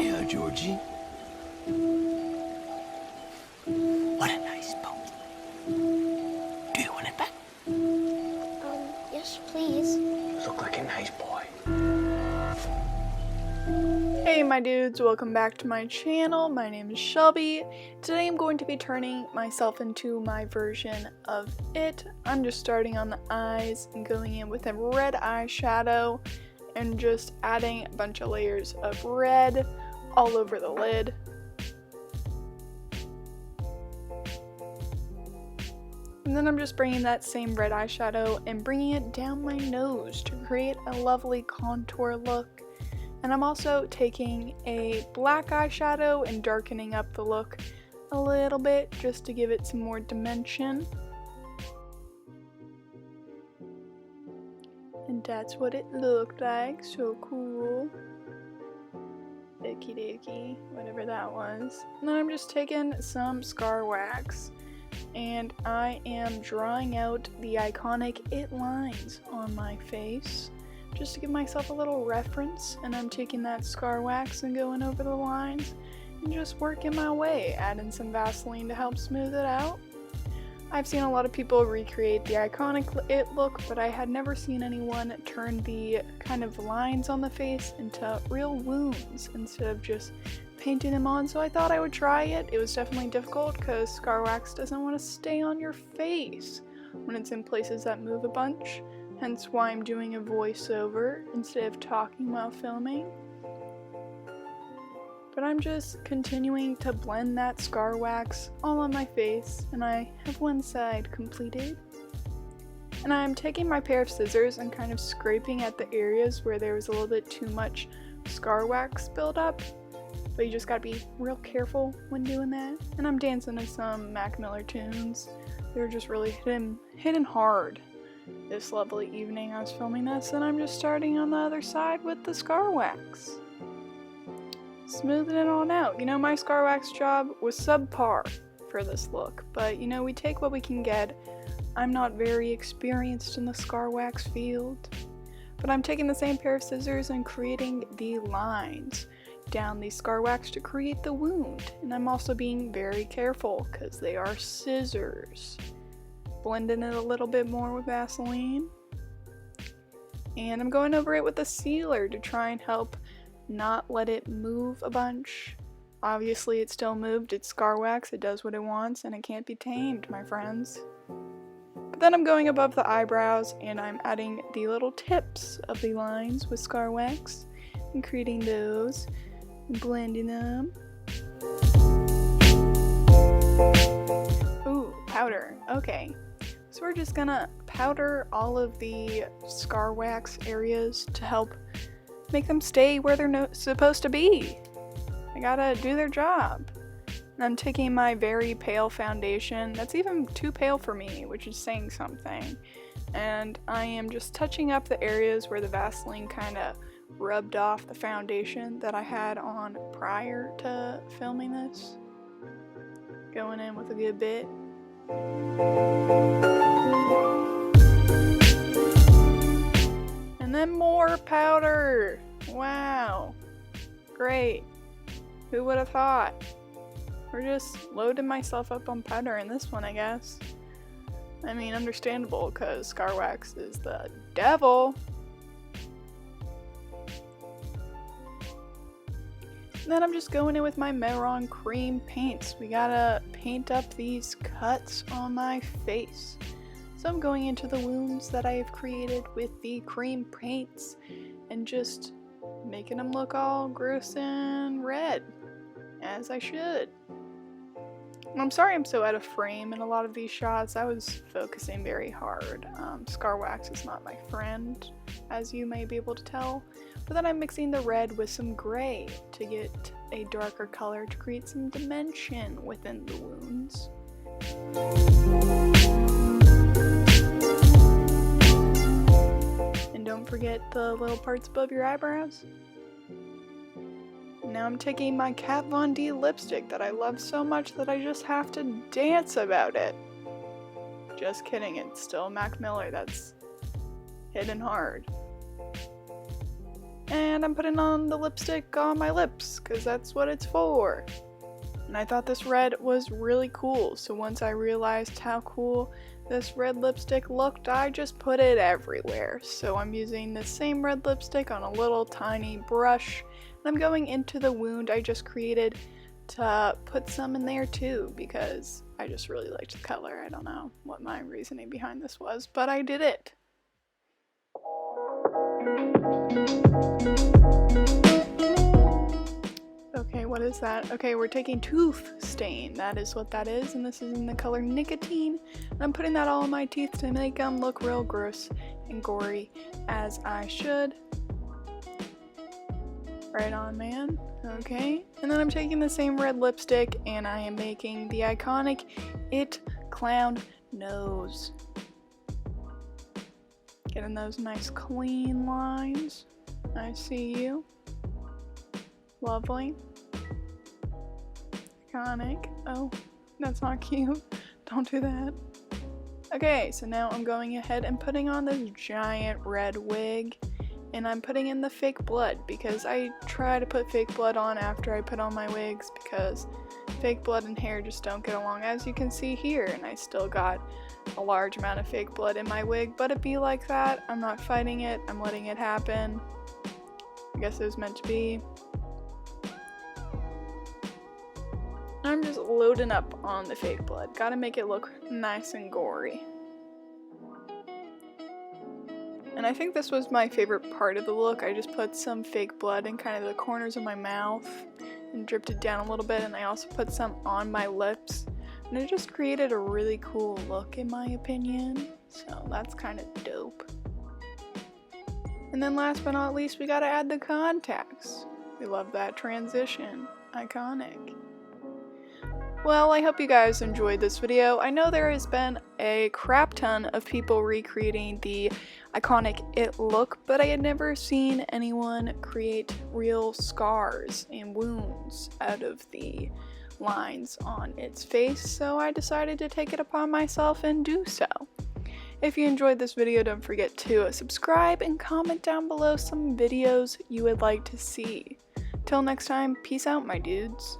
Hiya, Georgie. What a nice boat. Do you want it back? Yes, please. You look like a nice boy. Hey my dudes, welcome back to my channel. My name is Shelby. Today I'm going to be turning myself into my version of it. I'm just starting on the eyes and going in with a red eyeshadow and just adding a bunch of layers of red all over the lid. And then I'm just bringing that same red eyeshadow and bringing it down my nose to create a lovely contour look. And I'm also taking a black eyeshadow and darkening up the look a little bit just to give it some more dimension. And that's what it looked like. So cool. Okie dokie, whatever that was. And then I'm just taking some scar wax and I am drawing out the iconic "it" lines on my face, just to give myself a little reference. And I'm taking that scar wax and going over the lines and just working my way, adding some Vaseline to help smooth it out. I've seen a lot of people recreate the iconic "it" look, but I had never seen anyone turn the kind of lines on the face into real wounds instead of just painting them on, so I thought I would try it. It was definitely difficult because scar wax doesn't want to stay on your face when it's in places that move a bunch. Hence why I'm doing a voiceover instead of talking while filming. But I'm just continuing to blend that scar wax all on my face, and I have one side completed. And I'm taking my pair of scissors and kind of scraping at the areas where there was a little bit too much scar wax buildup. But you just gotta be real careful when doing that. And I'm dancing to some Mac Miller tunes. They're just really hitting hard this lovely evening I was filming this, and I'm just starting on the other side with the scar wax. Smoothing it on out. You know, my scar wax job was subpar for this look, but you know, we take what we can get. I'm not very experienced in the scar wax field, but I'm taking the same pair of scissors and creating the lines down the scar wax to create the wound. And I'm also being very careful because they are scissors. Blending it a little bit more with Vaseline, and I'm going over it with a sealer to try and help not let it move a bunch. Obviously it still moved, it's scar wax, it does what it wants and it can't be tamed, my friends. But then I'm going above the eyebrows and I'm adding the little tips of the lines with scar wax and creating those and blending them. Ooh, powder, okay. So we're just gonna powder all of the scar wax areas to help make them stay where they're supposed to be. They gotta do their job. And I'm taking my very pale foundation, that's even too pale for me, which is saying something. And I am just touching up the areas where the Vaseline kind of rubbed off the foundation that I had on prior to filming this. Going in with a good bit. And then more powder. Wow, great. Who would have thought? We're just loading myself up on powder in this one, I guess. I mean, understandable because scar wax is the devil. And then I'm just going in with my Mehron cream paints. We gotta paint up these cuts on my face. So I'm going into the wounds that I have created with the cream paints and just making them look all gross and red, as I should. And I'm sorry I'm so out of frame in a lot of these shots. I was focusing very hard. Scar wax is not my friend, as you may be able to tell. But then I'm mixing the red with some gray to get a darker color to create some dimension within the wounds. And don't forget the little parts above your eyebrows. Now I'm taking my Kat Von D lipstick that I love so much that I just have to dance about it. Just kidding, it's still Mac Miller, that's hitting hard. and I'm putting on the lipstick on my lips because that's what it's for. And I thought this red was really cool, so once I realized how cool this red lipstick looked, I just put it everywhere. So I'm using the same red lipstick on a little tiny brush, and I'm going into the wound I just created to put some in there too, because I just really liked the color. I don't know what my reasoning behind this was, but I did it. Okay, what is that? Okay, we're taking tooth stain. That is what that is, and this is in the color nicotine. And I'm putting that all on my teeth to make them look real gross and gory, as I should. Right on, man. Okay, and then I'm taking the same red lipstick and I am making the iconic It Clown nose. Getting those nice clean lines. I see you. Lovely. Iconic. Oh, that's not cute. Don't do that. Okay, so now I'm going ahead and putting on this giant red wig. And I'm putting in the fake blood because I try to put fake blood on after I put on my wigs because fake blood and hair just don't get along, as you can see here. And I still got a large amount of fake blood in my wig, but it be like that. I'm not fighting it. I'm letting it happen. I guess it was meant to be. I'm just loading up on the fake blood. Gotta make it look nice and gory. And I think this was my favorite part of the look. I just put some fake blood in kind of the corners of my mouth and dripped it down a little bit, and I also put some on my lips. And it just created a really cool look in my opinion. So that's kind of dope. And then last but not least, we gotta add the contacts. We love that transition. Iconic. Well, I hope you guys enjoyed this video. I know there has been a crap ton of people recreating the iconic It look, but I had never seen anyone create real scars and wounds out of the lines on its face, so I decided to take it upon myself and do so. If you enjoyed this video, don't forget to subscribe and comment down below some videos you would like to see. Till next time, peace out, my dudes.